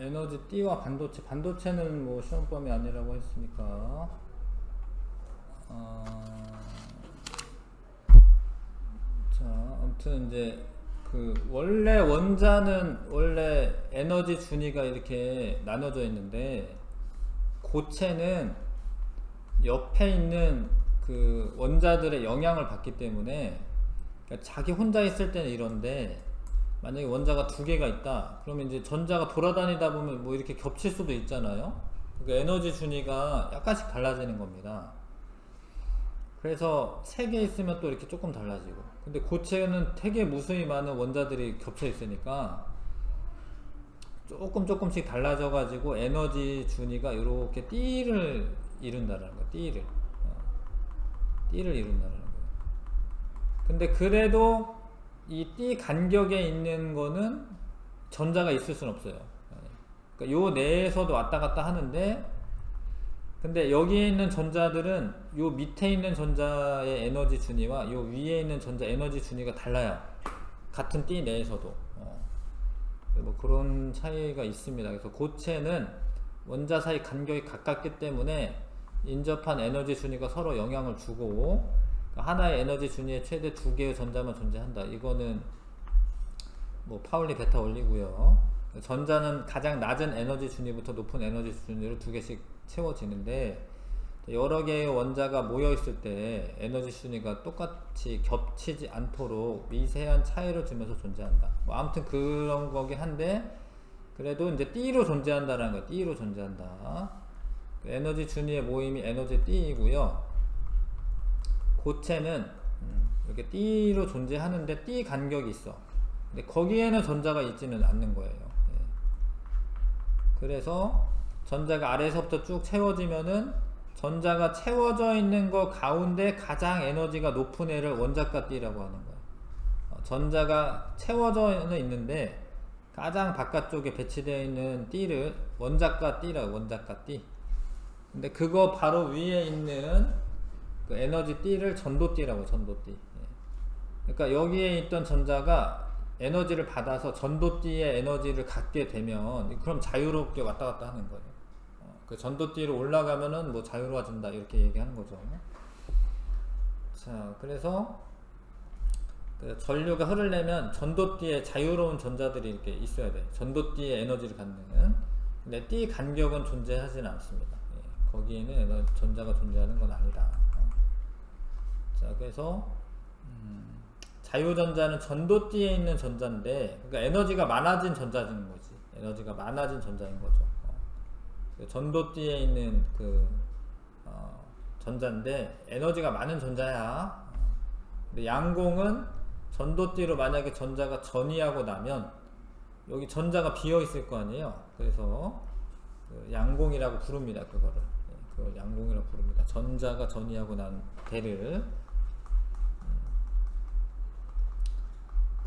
에너지 띠와 반도체는 뭐 시험범위 아니라고 했으니까 자 아무튼 이제 그 원래 원자는 원래 에너지 준위가 이렇게 나눠져 있는데 고체는 옆에 있는 그 원자들의 영향을 받기 때문에 그러니까 자기 혼자 있을 때는 이런데 만약에 원자가 두 개가 있다 그러면 이제 전자가 돌아다니다 보면 뭐 이렇게 겹칠 수도 있잖아요. 그러니까 에너지 준위가 약간씩 달라지는 겁니다. 그래서 세 개 있으면 또 이렇게 조금 달라지고, 근데 고체는 되게 무수히 많은 원자들이 겹쳐 있으니까 조금씩 달라져 가지고 에너지 준위가 이렇게 띠를 이룬다는 거야. 띠를 이룬다는 거예요. 근데 그래도 이 띠 간격에 있는 거는 전자가 있을 수는 없어요. 그러니까 요 내에서도 왔다 갔다 하는데, 근데 여기에 있는 전자들은 요 밑에 있는 전자의 에너지 준위와 요 위에 있는 전자 에너지 준위가 달라요. 같은 띠 내에서도. 뭐 그런 차이가 있습니다. 그래서 고체는 원자 사이 간격이 가깝기 때문에 인접한 에너지 준위가 서로 영향을 주고, 하나의 에너지 준위에 최대 두 개의 전자만 존재한다. 이거는 뭐 파울리 베타 원리고요. 전자는 가장 낮은 에너지 준위부터 높은 에너지 준위로 두 개씩 채워지는데, 여러 개의 원자가 모여 있을 때 에너지 준위가 똑같이 겹치지 않도록 미세한 차이를 주면서 존재한다. 뭐 아무튼 그런 거긴 한데, 그래도 이제 D로 존재한다라는 거예요. D로 존재한다. 에너지 준위의 모임이 에너지 D이고요. 고체는 이렇게 D로 존재하는데 D 간격이 있어. 근데 거기에는 전자가 있지는 않는 거예요. 그래서 전자가 아래에서부터 쭉 채워지면은 전자가 채워져 있는 거 가운데 가장 에너지가 높은 애를 원자가 D라고 하는 거예요. 전자가 채워져 있는데 가장 바깥쪽에 배치되어 있는 D를 원자가 D라고, 원자가 D. 근데 그거 바로 위에 있는 그 에너지 D를 전도 D라고, 전도 D. 그러니까 여기에 있던 전자가 에너지를 받아서 전도 D의 에너지를 갖게 되면 그럼 자유롭게 왔다 갔다 하는 거예요. 그 전도 D로 올라가면은 뭐 자유로워진다 이렇게 얘기하는 거죠. 자, 그래서 그 전류가 흐르려면 전도 D에 자유로운 전자들이 이렇게 있어야 돼. 전도 D의 에너지를 갖는. 근데 D 간격은 존재하지는 않습니다. 거기에는 전자가 존재하는 건 아니다. 자, 그래서 자유전자는 전도 D에 있는 전자인데, 그러니까 에너지가 많아진 전자인 거지. 에너지가 많아진 전자인 거죠. 전도 D에 있는 그 전자인데 에너지가 많은 전자야. 근데 양공은 전도 D로 만약에 전자가 전이하고 나면 여기 전자가 비어 있을 거 아니에요. 그래서 그 양공이라고 부릅니다. 그거를. 그걸 양공이라고 부릅니다. 전자가 전이하고 난 대를.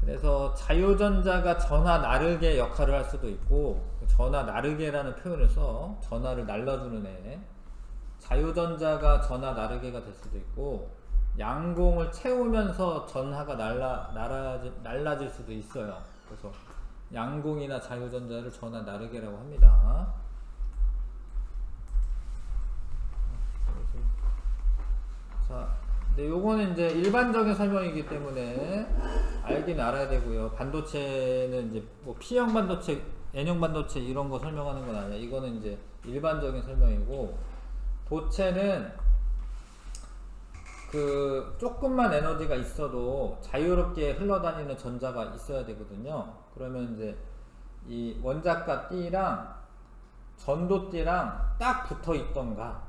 그래서 자유전자가 전하 나르게 역할을 할 수도 있고, 전하 나르게라는 표현을 써. 전하를 날라주는 애. 자유전자가 전하 나르게가 될 수도 있고, 양공을 채우면서 전하가 날라질 수도 있어요. 그래서 양공이나 자유전자를 전하 나르게라고 합니다. 자, 근데 요거는 이제 일반적인 설명이기 때문에 알긴 알아야 되고요. 반도체는 이제 뭐 P형 반도체, N형 반도체 이런 거 설명하는 건 아니야. 이거는 이제 일반적인 설명이고, 도체는 그 조금만 에너지가 있어도 자유롭게 흘러다니는 전자가 있어야 되거든요. 그러면 이제 이 원자가 D랑 전도 D랑 딱 붙어 있던가,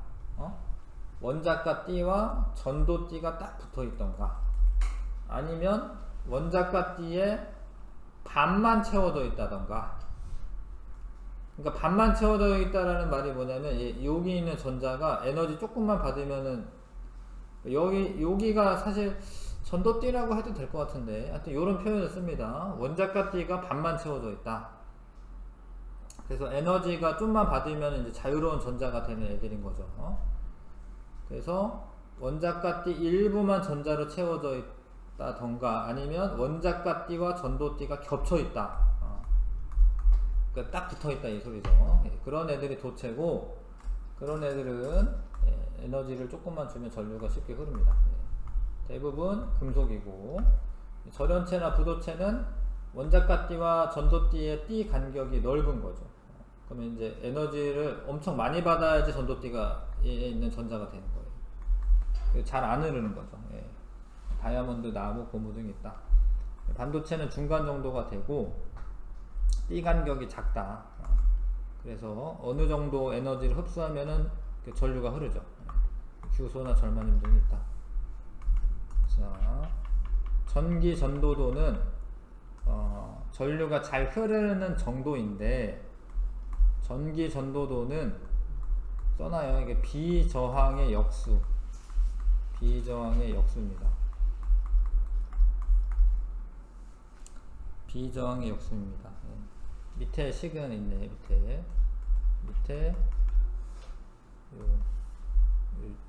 원자가 D와 전도 D가 딱 붙어 있던가, 아니면 원자가 D에 반만 채워져 있다던가. 그러니까 반만 채워져 있다라는 말이 뭐냐면, 여기 있는 전자가 에너지 조금만 받으면은 여기가 사실 전도 D라고 해도 될 것 같은데, 하여튼 이런 표현을 씁니다. 원자가 D가 반만 채워져 있다. 그래서 에너지가 좀만 받으면 이제 자유로운 전자가 되는 애들인 거죠. 그래서 원자가 D 일부만 전자로 채워져 있다던가, 아니면 원자가 D와 전도 D가 겹쳐 있다. 그러니까 딱 붙어있다 이 소리죠. 예, 그런 애들이 도체고, 그런 애들은 예, 에너지를 조금만 주면 전류가 쉽게 흐릅니다. 예, 대부분 금속이고, 절연체나 부도체는 원자가띠와 전도띠의 띠 간격이 넓은 거죠. 그러면 이제 에너지를 엄청 많이 받아야지 전도띠가 에 있는 전자가 되는 거예요. 잘 안 흐르는 거죠. 예. 다이아몬드, 나무, 고무 등이 있다. 반도체는 중간 정도가 되고 띠 간격이 작다. 그래서 어느 정도 에너지를 흡수하면은 전류가 흐르죠. 규소나 절마님 등이 있다. 자, 전기 전도도는 전류가 잘 흐르는 정도인데, 전기 전도도는 써놔요. 이게 비저항의 역수, 비저항의 역수입니다. 비저항의 역수입니다. 예. 밑에 식은 있네. 밑에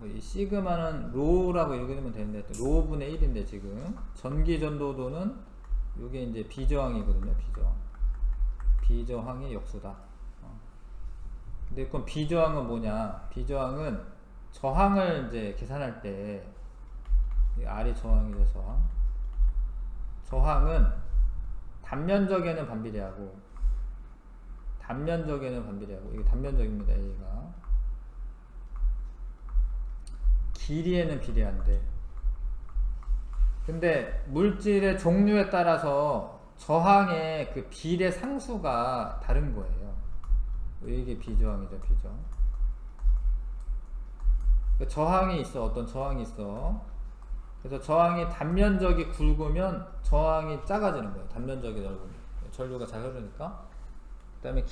이 시그마는 로라고 읽으면 되는데 로분의 1인데 지금 전기 전도도는 이게 이제 비저항이거든요. 비저항의 역수다. 근데 그럼 비저항은 뭐냐? 비저항은 저항을 이제 계산할 때 R이 저항이죠. 저항은 단면적에는 반비례하고 이게 단면적입니다. A가 길이에는 비례한데, 근데 물질의 종류에 따라서 저항의 그 비례 상수가 다른 거예요. 이게 비저항이죠. 저항이 있어. 어떤 저항이 있어. 그래서 저항이 단면적이 굵으면 저항이 작아지는 거예요. 단면적이 넓으면 전류가 잘 흐르니까. 그 다음에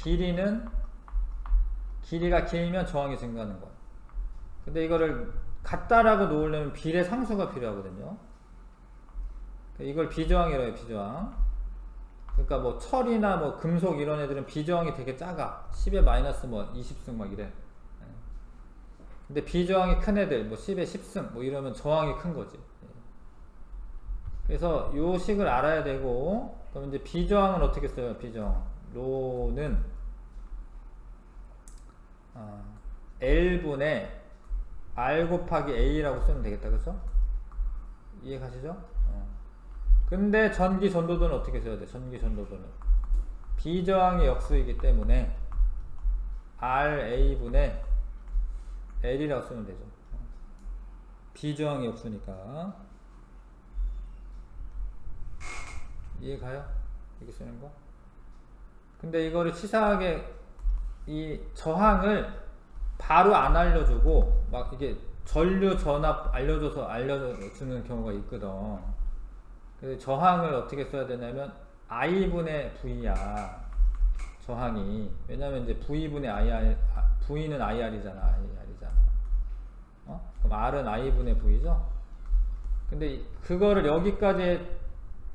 길이가 길면 저항이 증가하는 거예요. 근데 이거를 같다라고 놓으려면 비례 상수가 필요하거든요. 이걸 비저항이라고 해요. 비저항. 그러니까 뭐 철이나 뭐 금속 이런 애들은 비저항이 되게 작아. 10의 마이너스 뭐 20승 막 이래. 근데 비저항이 큰 애들 뭐 10의 10승 뭐 이러면 저항이 큰 거지. 그래서 요 식을 알아야 되고, 그럼 이제 비저항은 어떻게 써요? 비저항 로는 L분의 R 곱하기 A라고 쓰면 되겠다. 그쵸? 이해 가시죠? 근데 전기 전도도는 어떻게 써야 돼? 전기 전도도는 비저항의 역수이기 때문에 RA분의 L이라고 쓰면 되죠. 비저항의 역수니까. 이해 가요? 이렇게 쓰는 거? 근데 이거를 치사하게 이 저항을 바로 안 알려주고 막 이게 전류 전압 알려주는 경우가 있거든. 그래서 저항을 어떻게 써야 되냐면 I분의 V야. 저항이. 왜냐면 이제 V분의 IR, V는 IR이잖아. 그럼 R은 I분의 V죠? 근데 그거를 여기까지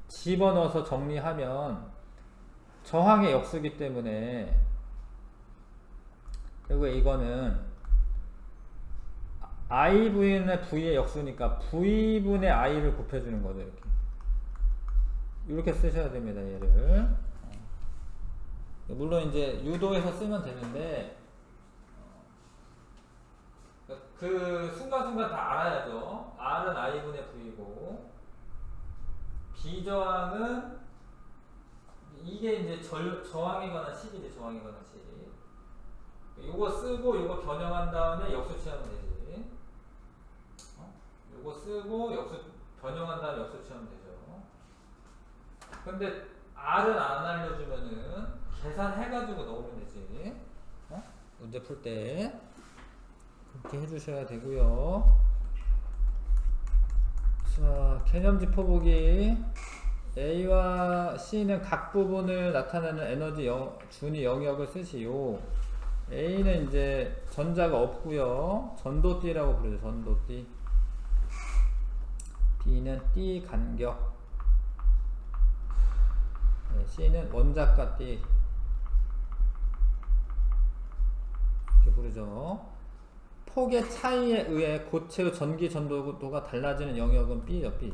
집어넣어서 정리하면 저항의 역수기 때문에, 그리고 이거는 IV는 V의 역수니까 V분의 I를 곱해주는 거죠. 이렇게 쓰셔야 됩니다. 얘를. 물론 이제 유도해서 쓰면 되는데 그 순간순간 다 알아야죠. R은 I분의 V고, 비저항은 이게 이제 저항에 관한 식이지. 저항에 관한 식. 요거 쓰고 요거 변형한 다음에 역수 취하면 되지. 요거 쓰고 변형한 다음에 역수 취하면 되죠. 근데 R은 안 알려주면은 계산해가지고 넣으면 되지. 문제 풀 때 그렇게 해주셔야 되고요. 자, 개념지 포보기. A와 C는 각 부분을 나타내는 에너지 준위 영역을 쓰시오. A는 이제 전자가 없고요. 전도띠라고 부르죠. 전도띠. B는 띠 간격. C는 원자가띠 이렇게 부르죠. 폭의 차이에 의해 고체의 전기 전도도가 달라지는 영역은 B죠. B.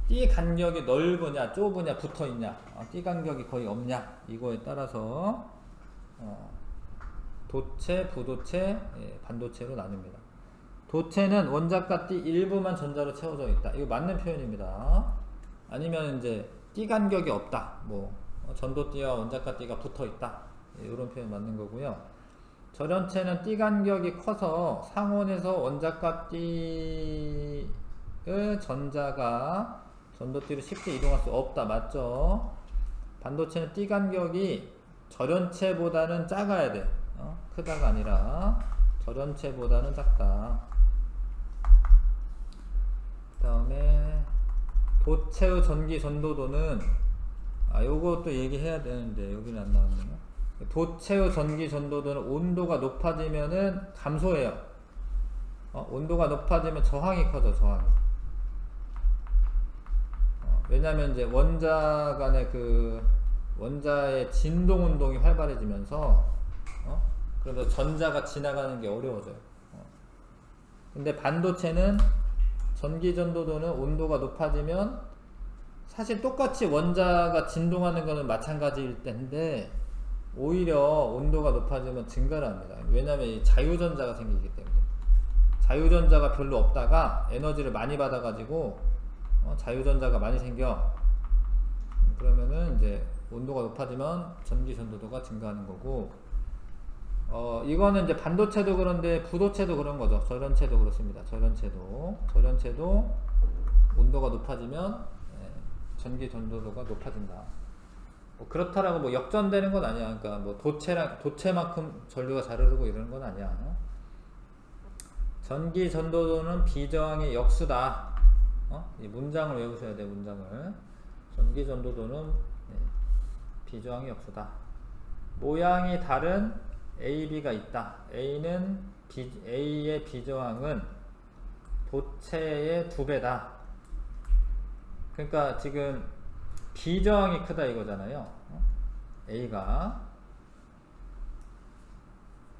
띠 간격이 넓으냐 좁으냐 붙어있냐 띠 간격이 거의 없냐 이거에 따라서 도체, 부도체, 반도체로 나뉩니다. 도체는 원자가 띠 일부만 전자로 채워져 있다. 이거 맞는 표현입니다. 아니면 이제 띠 간격이 없다. 뭐 전도띠와 원자가 띠가 붙어 있다. 이런 표현 맞는 거고요. 절연체는 띠 간격이 커서 상온에서 원자가 띠의 전자가 전도띠로 쉽게 이동할 수 없다. 맞죠? 반도체는 띠 간격이 절연체보다는 작아야 돼. 크다가 아니라 절연체보다는 작다. 그 다음에 도체의 전기 전도도는 요것도 얘기해야 되는데 여기는 안 나왔네요. 도체의 전기 전도도는 온도가 높아지면은 감소해요. 온도가 높아지면 저항이 커져. 저항이. 왜냐면 이제 원자 간의 원자의 진동 운동이 활발해지면서 그래서 전자가 지나가는 게 어려워져요. 근데 반도체는 전기 전도도는 온도가 높아지면 사실 똑같이 원자가 진동하는 거는 마찬가지일 텐데 오히려 온도가 높아지면 증가를 합니다. 왜냐면 이 자유전자가 생기기 때문에. 자유전자가 별로 없다가 에너지를 많이 받아가지고 자유전자가 많이 생겨. 그러면은 이제 온도가 높아지면 전기 전도도가 증가하는 거고, 이거는 이제 반도체도 그런데 부도체도 그런 거죠. 절연체도 그렇습니다. 절연체도 온도가 높아지면 전기 전도도가 높아진다. 뭐 그렇다라고 뭐 역전되는 건 아니야. 그러니까 뭐 도체만큼 전류가 잘 흐르고 이러는 건 아니야. 전기 전도도는 비저항의 역수다. 이 문장을 외우셔야 돼. 문장을. 전기 전도도는 비저항의 역수다. 모양이 다른 A, B가 있다. A의 비저항은 도체의 2배다. 그러니까 지금 비저항이 크다 이거잖아요. A가.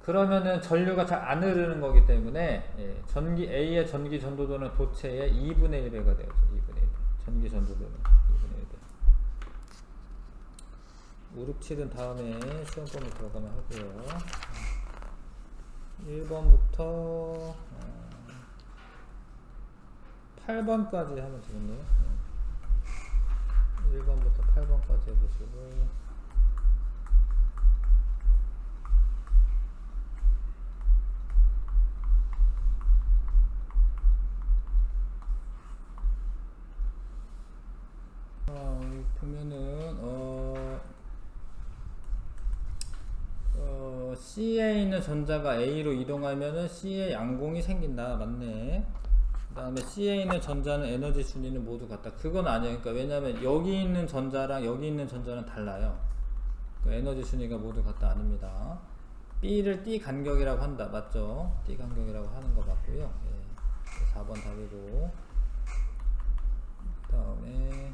그러면은 전류가 잘 안 흐르는 거기 때문에 A의 전기 전도도는 도체의 2분의 1배가 되죠. 2분의 1배. 전기 전도도는 2분의 1배. 우르치든 다음에 시험범위 들어가면 하고요. 1번부터 8번까지 하면 되겠네요. 1번부터 8번까지 해보시고, 여기 보면은 C에 있는 전자가 A로 이동하면은 C의 양공이 생긴다. 맞네. 그 다음에 C에 있는 전자는 에너지 순위는 모두 같다. 그건 아니에요. 그러니까 왜냐면 여기 있는 전자랑 여기 있는 전자는 달라요. 에너지 순위가 모두 같다. 아닙니다. B를 띠 간격이라고 한다. 맞죠? 띠 간격이라고 하는 거 맞고요. 4번 답이고, 그 다음에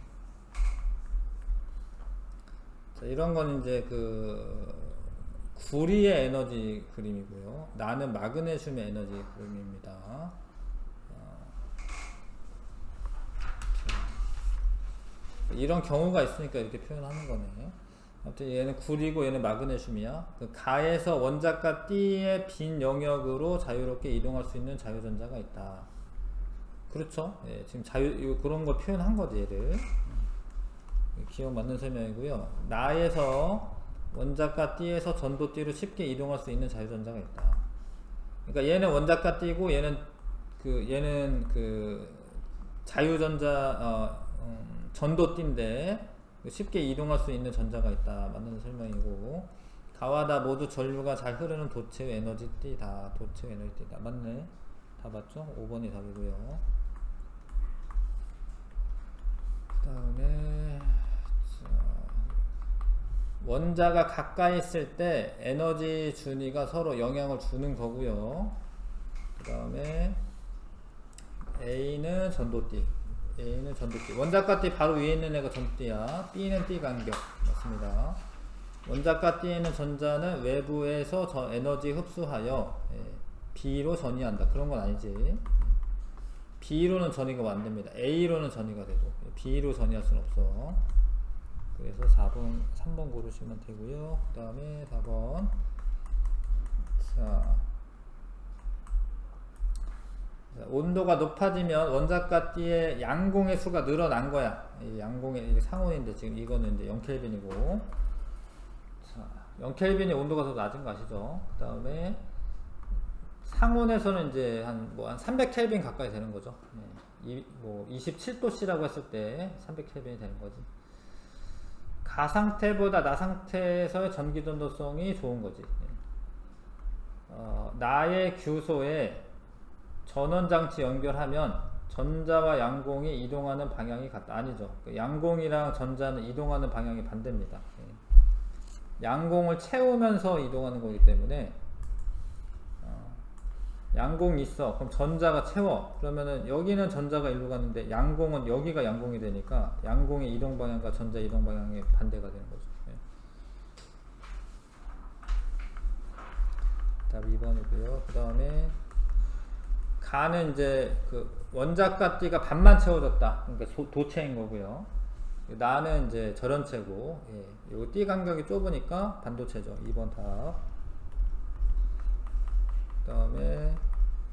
이런 건 이제 구리의 에너지 그림이고요. 나는 마그네슘의 에너지 그림입니다. 이런 경우가 있으니까 이렇게 표현하는 거네. 아무튼 얘는 구리고 얘는 마그네슘이야. 가에서 원자가 D의 빈 영역으로 자유롭게 이동할 수 있는 자유전자가 있다. 그렇죠? 지금 그런 거 표현한 거지, 얘를. 기억 맞는 설명이고요. 나에서 원자가 D에서 전도 D로 쉽게 이동할 수 있는 자유전자가 있다. 그러니까 얘는 원자가 D고 얘는 자유전자 전도 D인데 쉽게 이동할 수 있는 전자가 있다. 맞는 설명이고, 가와 다 모두 전류가 잘 흐르는 도체의 에너지 D다. 도체의 에너지 D다. 맞네. 다 맞죠? 5번이 답이고요. 그 다음에 원자가 가까이 있을 때 에너지 준위가 서로 영향을 주는 거고요. 그 다음에 A는 전도띠. 원자가 띠 바로 위에 있는 애가 전도띠야. B는 띠 간격. 맞습니다. 원자가 띠에 있는 전자는 외부에서 에너지 흡수하여 B로 전이한다. 그런 건 아니지. B로는 전이가 안 됩니다. A로는 전이가 되고 B로 전이할 수는 없어. 그래서 3번 고르시면 되고요. 그 다음에 4번. 자, 온도가 높아지면 원자과 T의 양공의 수가 늘어난 거야. 이 양공의 이게 상온인데 지금 이거는 이제 0켈빈이고. 자, 0켈빈이 온도가 더 낮은 거 아시죠? 그 다음에 상온에서는 이제 한 300켈빈 가까이 되는 거죠. 네. 27도씨라고 했을 때 300켈빈이 되는 거지. 가상태보다 나상태에서의 전기 전도성이 좋은 거지. 나의 규소에 전원장치 연결하면 전자와 양공이 이동하는 방향이 같다. 아니죠. 양공이랑 전자는 이동하는 방향이 반대입니다. 양공을 채우면서 이동하는 거기 때문에 양공이 있어. 그럼 전자가 채워. 그러면은 여기는 전자가 일로 가는데 양공은 여기가 양공이 되니까 양공의 이동 방향과 전자 이동 방향이 반대가 되는 거죠. 답 2번이고요. 그 다음에 가는 이제 그 원자과 T가 반만 채워졌다. 그러니까 도체인 거고요. 나는 이제 절연체고, 요 T 간격이 좁으니까 반도체죠. 2번 답. 그 다음에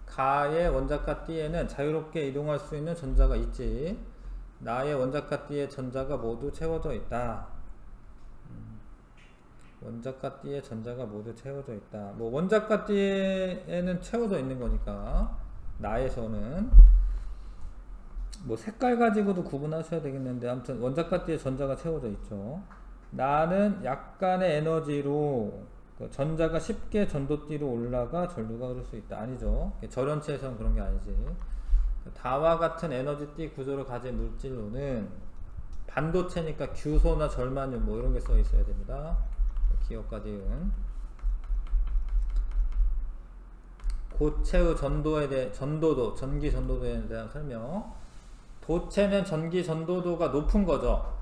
가의 원자과 T에는 자유롭게 이동할 수 있는 전자가 있지. 나의 원자과 T의 전자가 모두 채워져 있다. 원자과 T의 전자가 모두 채워져 있다. 뭐 원자과 T에는 채워져 있는 거니까 나에서는 뭐 색깔 가지고도 구분하셔야 되겠는데 아무튼 원자과 T의 전자가 채워져 있죠. 나는 약간의 에너지로 전자가 쉽게 전도띠로 올라가 전류가 흐를 수 있다. 아니죠. 절연체에서는 그런 게 아니지. 다와 같은 에너지띠 구조를 가진 물질로는 반도체니까 규소나 절만율 뭐 이런 게 써 있어야 됩니다. 기억과 대응. 고체의 전도에 대해 전기 전도도에 대한 설명. 도체는 전기 전도도가 높은 거죠.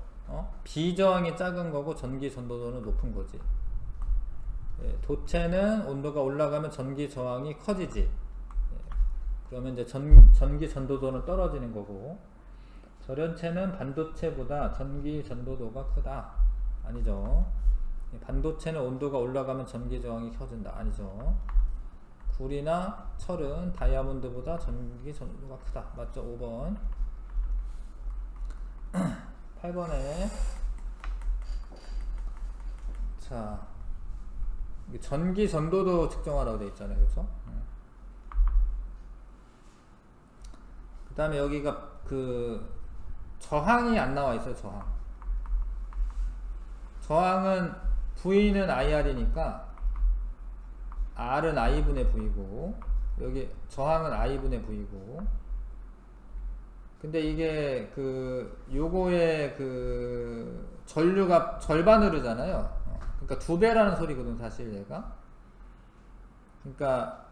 비저항이 작은 거고 전기 전도도는 높은 거지. 도체는 온도가 올라가면 전기 저항이 커지지. 그러면 이제 전기 전도도는 떨어지는 거고, 절연체는 반도체보다 전기 전도도가 크다. 아니죠. 반도체는 온도가 올라가면 전기 저항이 켜진다. 아니죠. 구리나 철은 다이아몬드보다 전기 전도도가 크다. 맞죠? 5번. 8번에 자, 전기 전도도 측정하라고 되어 있잖아요. 그렇죠? 그 다음에 여기가 그 저항이 안 나와 있어요. 저항은 V는 IR이니까 R은 I분의 V고, 여기 저항은 I분의 V고, 근데 이게 요거의 전류가 절반 흐르잖아요. 그러니까 2배라는 소리거든, 사실 얘가. 그러니까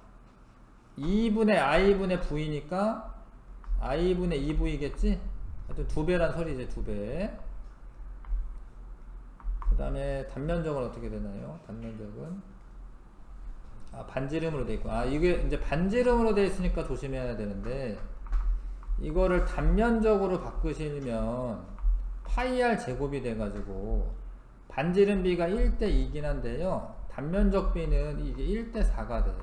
2분의 I분의 V니까 I분의 2V겠지? 하여튼 2배란 소리지, 2배. 그 다음에 단면적은 어떻게 되나요? 단면적은 반지름으로 되어 있고, 이게 이제 반지름으로 되어 있으니까 조심해야 되는데, 이거를 단면적으로 바꾸시면 파이R 제곱이 돼가지고 반지름 비가 1대2긴 한데요, 단면적 비는 이게 1대4가 돼.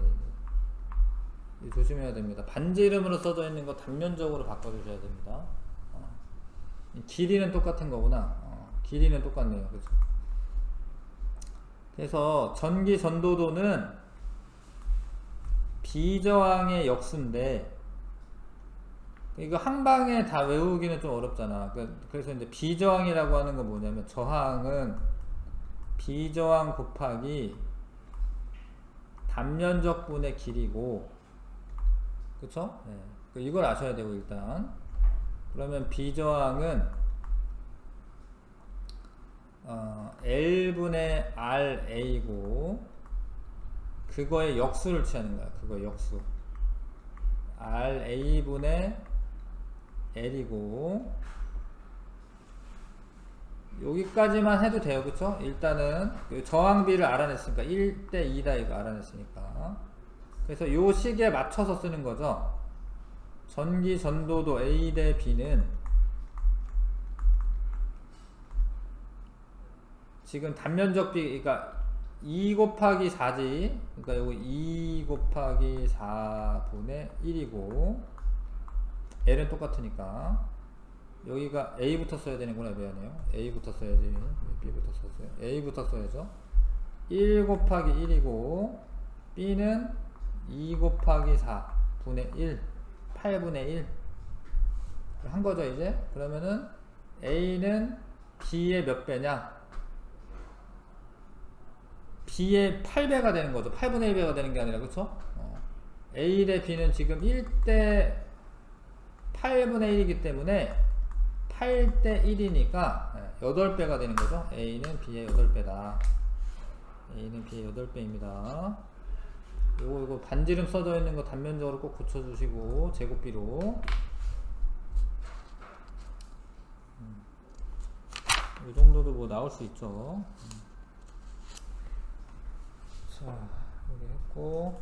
조심해야 됩니다. 반지름으로 써져 있는 거 단면적으로 바꿔주셔야 됩니다. 길이는 똑같은 거구나. 길이는 똑같네요. 그렇죠? 그래서 전기 전도도는 비저항의 역수인데, 이거 한 방에 다 외우기는 좀 어렵잖아. 그래서 이제 비저항이라고 하는 건 뭐냐면, 저항은 비저항 곱하기 단면적 분의 길이고, 그쵸? 네. 이걸 아셔야 되고, 일단. 그러면 비저항은 L분의 RA고, 그거의 역수를 취하는 거야. 그거의 역수. RA분의 L이고, 여기까지만 해도 돼요. 그쵸? 일단은 저항비를 알아냈으니까 1대2다 이거 알아냈으니까, 그래서 요 식에 맞춰서 쓰는 거죠. 전기 전도도 A 대 B는 지금 단면적 비, 그러니까 2 곱하기 4지. 그러니까 요거 2 곱하기 4분의 1이고 L은 똑같으니까 여기가 A부터 써야 되는구나. 미안해요. A부터 써야지. B부터 썼어요. A부터 써야죠. 1 곱하기 1이고 B는 2 곱하기 4분의 1 8분의 1 한 거죠 이제. 그러면은 A는 B의 몇 배냐? B의 8배가 되는 거죠. 8분의 1배가 되는 게 아니라, 그쵸? A 대 B는 지금 1대 8분의 1이기 때문에 8대 1이니까 8배가 되는 거죠. A는 B의 8배다. A는 B의 8배입니다. 요거 반지름 써져 있는 거 단면적으로 꼭 고쳐주시고, 제곱비로. 이 정도도 뭐 나올 수 있죠. 자, 여기 했고.